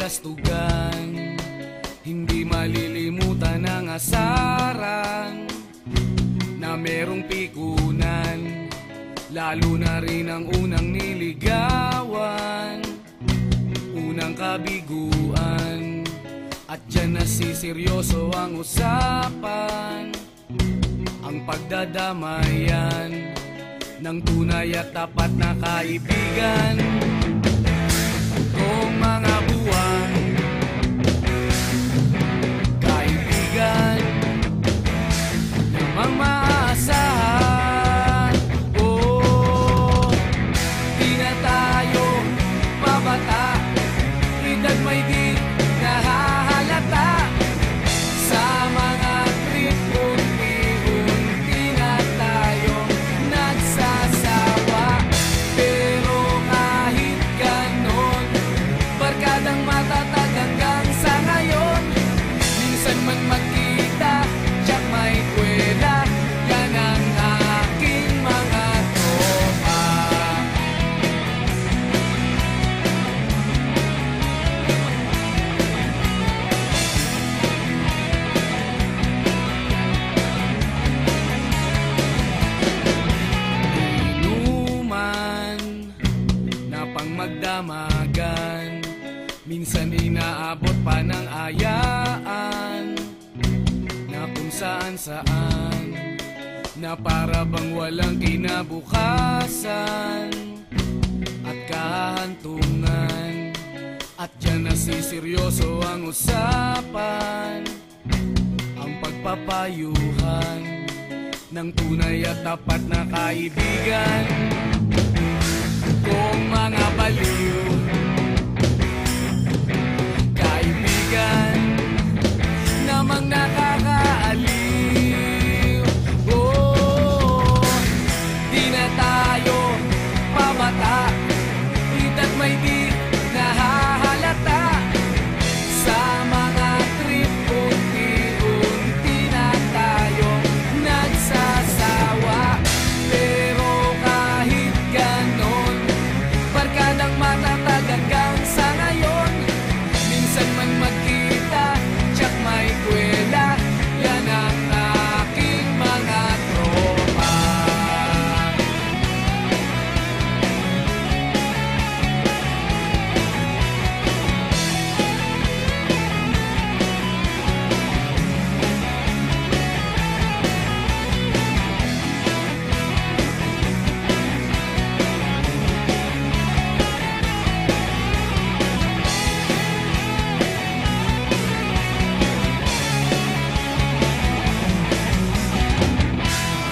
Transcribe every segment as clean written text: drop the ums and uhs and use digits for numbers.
kabalastugan, hindi malilimutan ang asaran na merong pikunan, lalo na rin ang unang niligawan, unang kabiguan. At dyan nasiseryoso ang usapan, ang pagdadamayan ng tunay at tapat na kaibigan. Kung mga buwan, kaibigan namang maaasahan. Oh, di na tayo pabata, edad may di nahahalata. Sa mga trip, unti-unti na tayong nagsasawa. Pero kahit ganon, barkadang matatag hanggang sa ngayon. Minsan man magkita, tiyak may kwela, yan ang aking mga tropa. Inuman na pang magdamagan, minsan inaabot pa ng ayaan, na kung saan-saan, na para bang walang kinabukasan at kahantungan. At dyan nasiseryoso ang usapan, ang pagpapayuhan ng tunay at tapat na kaibigan. Kung mga baliw, kaibigan namang nakakaaliw. Oh, di na tayo pabata, edad may di nahahalata. Sa mga trip, unti-unti na tayong nagsasawa. Pero kahit ganon, barkadang matatag hanggang sa ngayon. Minsan man magkita, tiyak may kwela, yan ang aking mga tropa.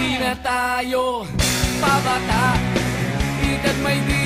Di na tayo pabata, edad may di